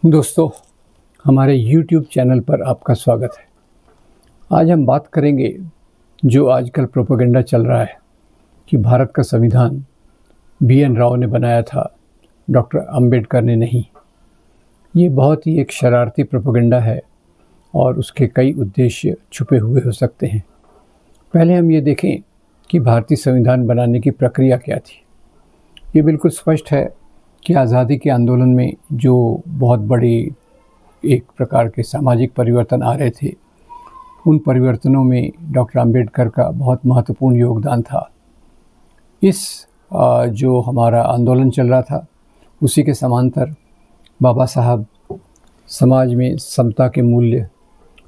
दोस्तों, हमारे YouTube channel पर आपका स्वागत है। आज हम बात करेंगे जो आजकल प्रोपेगेंडा चल रहा है कि भारत का संविधान BN राव ने बनाया था, डॉक्टर अंबेडकर ने नहीं। ये बहुत ही एक शरारती प्रोपेगेंडा है और उसके कई उद्देश्य छुपे हुए हो सकते हैं। पहले हम ये देखें कि भारतीय संविधान बनाने की प्रक्रिया क्या थी। ये बिल्कुल स्पष्ट है कि आज़ादी के आंदोलन में जो बहुत बड़े एक प्रकार के सामाजिक परिवर्तन आ रहे थे, उन परिवर्तनों में डॉक्टर अंबेडकर का बहुत महत्वपूर्ण योगदान था। इस जो हमारा आंदोलन चल रहा था, उसी के समांतर बाबा साहब समाज में समता के मूल्य,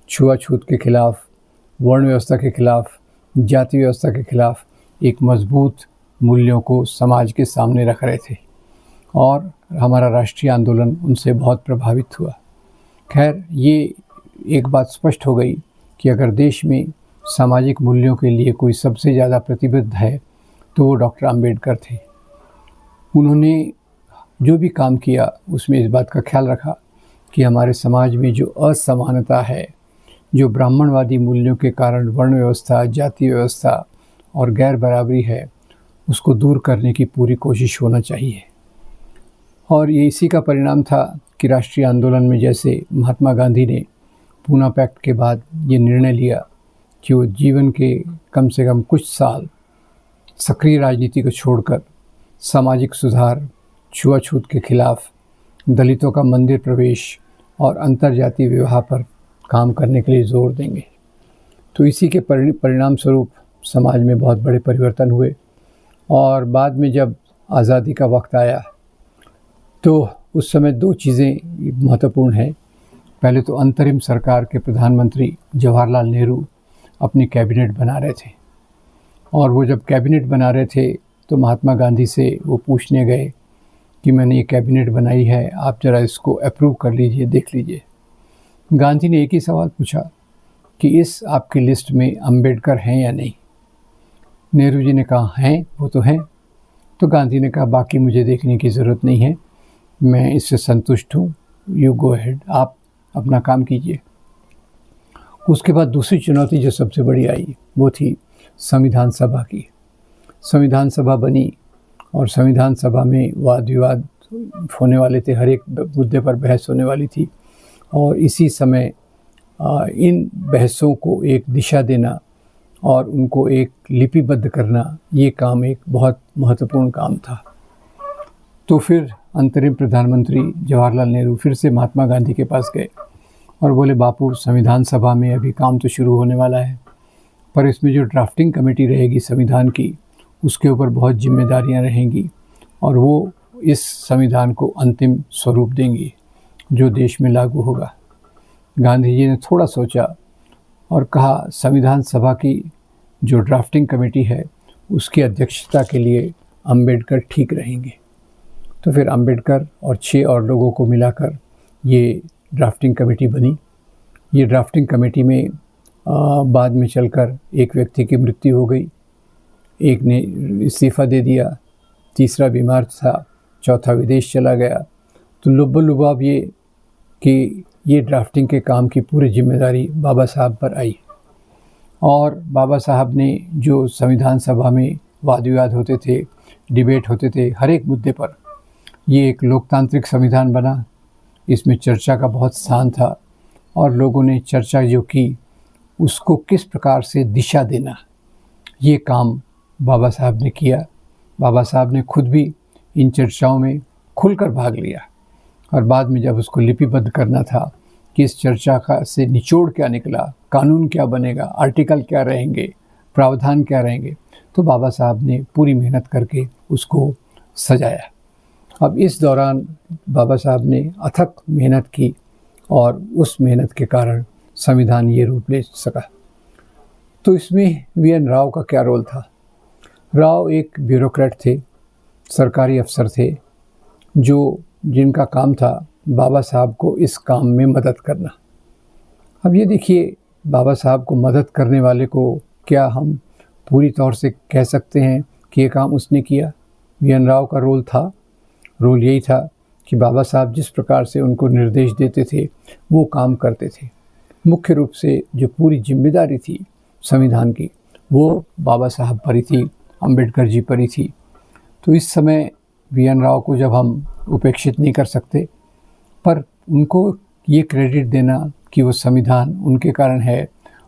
छुआछूत के खिलाफ, वर्ण व्यवस्था के खिलाफ, जाति व्यवस्था के खिलाफ एक मजबूत मूल्यों को समाज के सामने रख रहे थे और हमारा राष्ट्रीय आंदोलन उनसे बहुत प्रभावित हुआ। खैर, ये एक बात स्पष्ट हो गई कि अगर देश में सामाजिक मूल्यों के लिए कोई सबसे ज़्यादा प्रतिबद्ध है तो वो डॉक्टर अंबेडकर थे। उन्होंने जो भी काम किया उसमें इस बात का ख्याल रखा कि हमारे समाज में जो असमानता है, जो ब्राह्मणवादी मूल्यों के कारण वर्ण व्यवस्था, जाति व्यवस्था और गैर बराबरी है, उसको दूर करने की पूरी कोशिश होना चाहिए। और ये इसी का परिणाम था कि राष्ट्रीय आंदोलन में जैसे महात्मा गांधी ने पूना पैक्ट के बाद ये निर्णय लिया कि वो जीवन के कम से कम कुछ साल सक्रिय राजनीति को छोड़कर सामाजिक सुधार, छुआछूत के खिलाफ, दलितों का मंदिर प्रवेश और अंतर्जातीय विवाह पर काम करने के लिए जोर देंगे। तो इसी के परिणाम स्वरूप समाज में बहुत बड़े परिवर्तन हुए और बाद में जब आज़ादी का वक्त आया तो उस समय दो चीज़ें महत्वपूर्ण हैं। पहले तो अंतरिम सरकार के प्रधानमंत्री जवाहरलाल नेहरू अपनी कैबिनेट बना रहे थे और वो जब कैबिनेट बना रहे थे तो महात्मा गांधी से वो पूछने गए कि मैंने ये कैबिनेट बनाई है, आप ज़रा इसको अप्रूव कर लीजिए, देख लीजिए। गांधी ने एक ही सवाल पूछा कि इस आपकी लिस्ट में अंबेडकर हैं या नहीं। नेहरू जी ने कहा हैं, वो तो हैं। तो गांधी ने कहा बाकी मुझे देखने की ज़रूरत नहीं है, मैं इससे संतुष्ट हूँ, यू गो अहेड, आप अपना काम कीजिए। उसके बाद दूसरी चुनौती जो सबसे बड़ी आई वो थी संविधान सभा की। संविधान सभा बनी और संविधान सभा में वाद विवाद होने वाले थे, हर एक मुद्दे पर बहस होने वाली थी और इसी समय इन बहसों को एक दिशा देना और उनको एक लिपिबद्ध करना, ये काम एक बहुत महत्वपूर्ण काम था। तो फिर अंतरिम प्रधानमंत्री जवाहरलाल नेहरू फिर से महात्मा गांधी के पास गए और बोले बापू, संविधान सभा में अभी काम तो शुरू होने वाला है, पर इसमें जो ड्राफ्टिंग कमेटी रहेगी संविधान की, उसके ऊपर बहुत जिम्मेदारियां रहेंगी और वो इस संविधान को अंतिम स्वरूप देंगी जो देश में लागू होगा। गांधी जी ने थोड़ा सोचा और कहा संविधान सभा की जो ड्राफ्टिंग कमेटी है उसकी अध्यक्षता के लिए अंबेडकर ठीक रहेंगे। तो फिर अंबेडकर और 6 और लोगों को मिलाकर ये ड्राफ्टिंग कमेटी बनी। ये ड्राफ्टिंग कमेटी में बाद में चलकर एक व्यक्ति की मृत्यु हो गई, एक ने इस्तीफ़ा दे दिया, तीसरा बीमार था, चौथा विदेश चला गया। तो लुब्बा ये कि ये ड्राफ्टिंग के काम की पूरी जिम्मेदारी बाबा साहब पर आई और बाबा साहब ने जो संविधान सभा में वाद विवाद होते थे, डिबेट होते थे हर एक मुद्दे पर, ये एक लोकतांत्रिक संविधान बना। इसमें चर्चा का बहुत स्थान था और लोगों ने चर्चा जो की उसको किस प्रकार से दिशा देना, ये काम बाबा साहब ने किया। बाबा साहब ने खुद भी इन चर्चाओं में खुलकर भाग लिया और बाद में जब उसको लिपिबद्ध करना था कि इस चर्चा का से निचोड़ क्या निकला, कानून क्या बनेगा, आर्टिकल क्या रहेंगे, प्रावधान क्या रहेंगे, तो बाबा साहब ने पूरी मेहनत करके उसको सजाया। अब इस दौरान बाबा साहब ने अथक मेहनत की और उस मेहनत के कारण संविधान ये रूप ले सका। तो इसमें BN राव का क्या रोल था? राव एक ब्यूरोक्रेट थे, सरकारी अफसर थे, जो जिनका काम था बाबा साहब को इस काम में मदद करना। अब ये देखिए, बाबा साहब को मदद करने वाले को क्या हम पूरी तौर से कह सकते हैं कि ये काम उसने किया? BN राव का रोल यही था कि बाबा साहब जिस प्रकार से उनको निर्देश देते थे वो काम करते थे। मुख्य रूप से जो पूरी जिम्मेदारी थी संविधान की वो बाबा साहब पर ही थी, अंबेडकर जी पर ही थी। तो इस समय BN राव को जब हम उपेक्षित नहीं कर सकते, पर उनको ये क्रेडिट देना कि वो संविधान उनके कारण है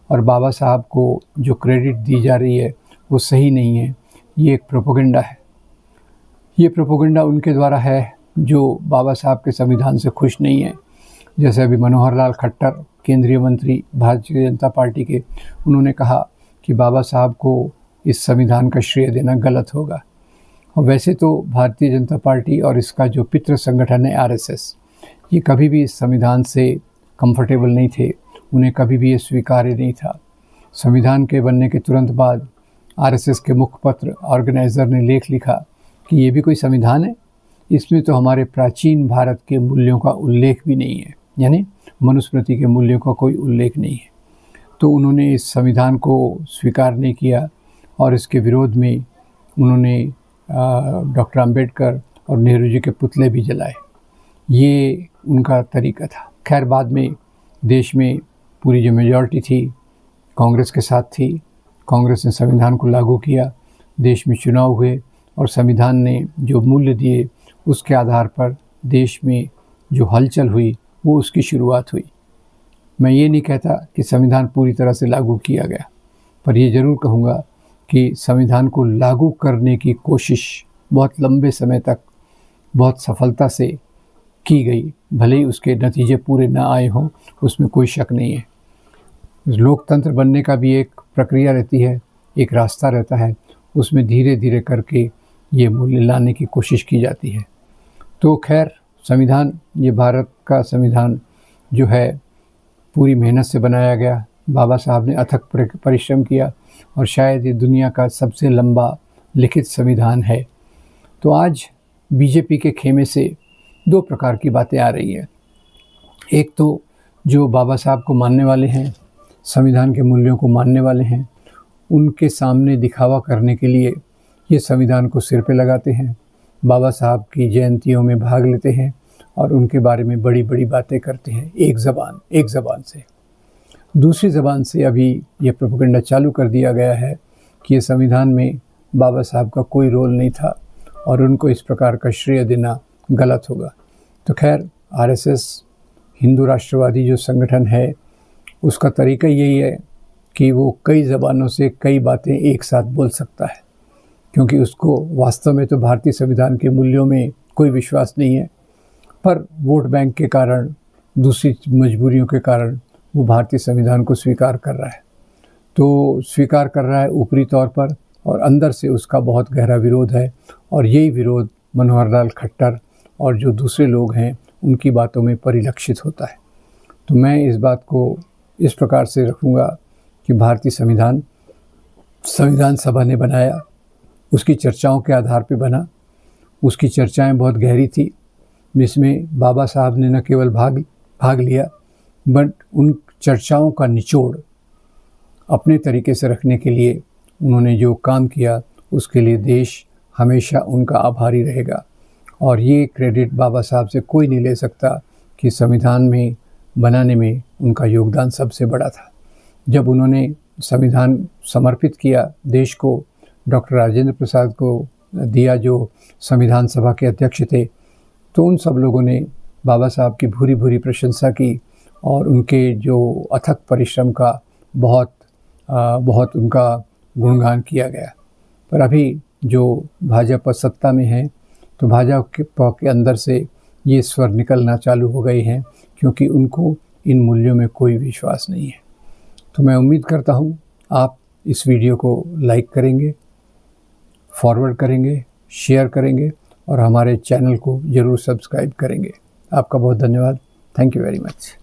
और बाबा साहब को जो क्रेडिट दी जा रही है वो सही नहीं है, ये एक प्रोपेगेंडा है। ये प्रोपेगेंडा उनके द्वारा है जो बाबा साहब के संविधान से खुश नहीं है। जैसे अभी मनोहर लाल खट्टर, केंद्रीय मंत्री भारतीय जनता पार्टी के, उन्होंने कहा कि बाबा साहब को इस संविधान का श्रेय देना गलत होगा। और वैसे तो भारतीय जनता पार्टी और इसका जो पितृ संगठन है RSS, ये कभी भी इस संविधान से कंफर्टेबल नहीं थे, उन्हें कभी भी ये स्वीकार्य नहीं था। संविधान के बनने के तुरंत बाद RSS के मुखपत्र ऑर्गेनाइज़र ने लेख लिखा कि ये भी कोई संविधान है, इसमें तो हमारे प्राचीन भारत के मूल्यों का उल्लेख भी नहीं है, यानी मनुस्मृति के मूल्यों का कोई उल्लेख नहीं है। तो उन्होंने इस संविधान को स्वीकार नहीं किया और इसके विरोध में उन्होंने डॉक्टर अंबेडकर और नेहरू जी के पुतले भी जलाए। ये उनका तरीका था। खैर बाद में देश में पूरी जो मेजॉरिटी थी कांग्रेस के साथ थी, कांग्रेस ने संविधान को लागू किया, देश में चुनाव हुए और संविधान ने जो मूल्य दिए उसके आधार पर देश में जो हलचल हुई वो उसकी शुरुआत हुई। मैं ये नहीं कहता कि संविधान पूरी तरह से लागू किया गया, पर ये ज़रूर कहूँगा कि संविधान को लागू करने की कोशिश बहुत लंबे समय तक बहुत सफलता से की गई, भले ही उसके नतीजे पूरे ना आए हों, उसमें कोई शक नहीं है। लोकतंत्र बनने का भी एक प्रक्रिया रहती है, एक रास्ता रहता है, उसमें धीरे धीरे करके ये मूल्य लाने की कोशिश की जाती है। तो खैर संविधान, ये भारत का संविधान जो है पूरी मेहनत से बनाया गया। बाबा साहब ने अथक परिश्रम किया और शायद ये दुनिया का सबसे लंबा लिखित संविधान है। तो आज बीजेपी के खेमे से दो प्रकार की बातें आ रही हैं। एक तो जो बाबा साहब को मानने वाले हैं, संविधान के मूल्यों को मानने वाले हैं, उनके सामने दिखावा करने के लिए ये संविधान को सिर पे लगाते हैं, बाबा साहब की जयंतियों में भाग लेते हैं और उनके बारे में बड़ी बड़ी बातें करते हैं एक ज़बान से। दूसरी ज़बान से अभी ये प्रोपेगेंडा चालू कर दिया गया है कि ये संविधान में बाबा साहब का कोई रोल नहीं था और उनको इस प्रकार का श्रेय देना गलत होगा। तो खैर RSS हिंदू राष्ट्रवादी जो संगठन है उसका तरीका यही है कि वो कई ज़बानों से कई बातें एक साथ बोल सकता है, क्योंकि उसको वास्तव में तो भारतीय संविधान के मूल्यों में कोई विश्वास नहीं है, पर वोट बैंक के कारण, दूसरी मजबूरियों के कारण वो भारतीय संविधान को स्वीकार कर रहा है। तो स्वीकार कर रहा है ऊपरी तौर पर, और अंदर से उसका बहुत गहरा विरोध है, और यही विरोध मनोहर लाल खट्टर और जो दूसरे लोग हैं उनकी बातों में परिलक्षित होता है। तो मैं इस बात को इस प्रकार से रखूँगा कि भारतीय संविधान सभा ने बनाया, उसकी चर्चाओं के आधार पर बना, उसकी चर्चाएं बहुत गहरी थी, जिसमें बाबा साहब ने न केवल भाग लिया, बट उन चर्चाओं का निचोड़ अपने तरीके से रखने के लिए उन्होंने जो काम किया उसके लिए देश हमेशा उनका आभारी रहेगा। और ये क्रेडिट बाबा साहब से कोई नहीं ले सकता कि संविधान में बनाने में उनका योगदान सबसे बड़ा था। जब उन्होंने संविधान समर्पित किया देश को, डॉक्टर राजेंद्र प्रसाद को दिया जो संविधान सभा के अध्यक्ष थे, तो उन सब लोगों ने बाबा साहब की भूरी भूरी प्रशंसा की और उनके जो अथक परिश्रम का बहुत उनका गुणगान किया गया। पर अभी जो भाजपा सत्ता में है, तो भाजपा के अंदर से ये स्वर निकलना चालू हो गए हैं, क्योंकि उनको इन मूल्यों में कोई विश्वास नहीं है। तो मैं उम्मीद करता हूँ आप इस वीडियो को लाइक करेंगे, फॉरवर्ड करेंगे, शेयर करेंगे और हमारे चैनल को ज़रूर सब्सक्राइब करेंगे। आपका बहुत धन्यवाद। Thank you very much.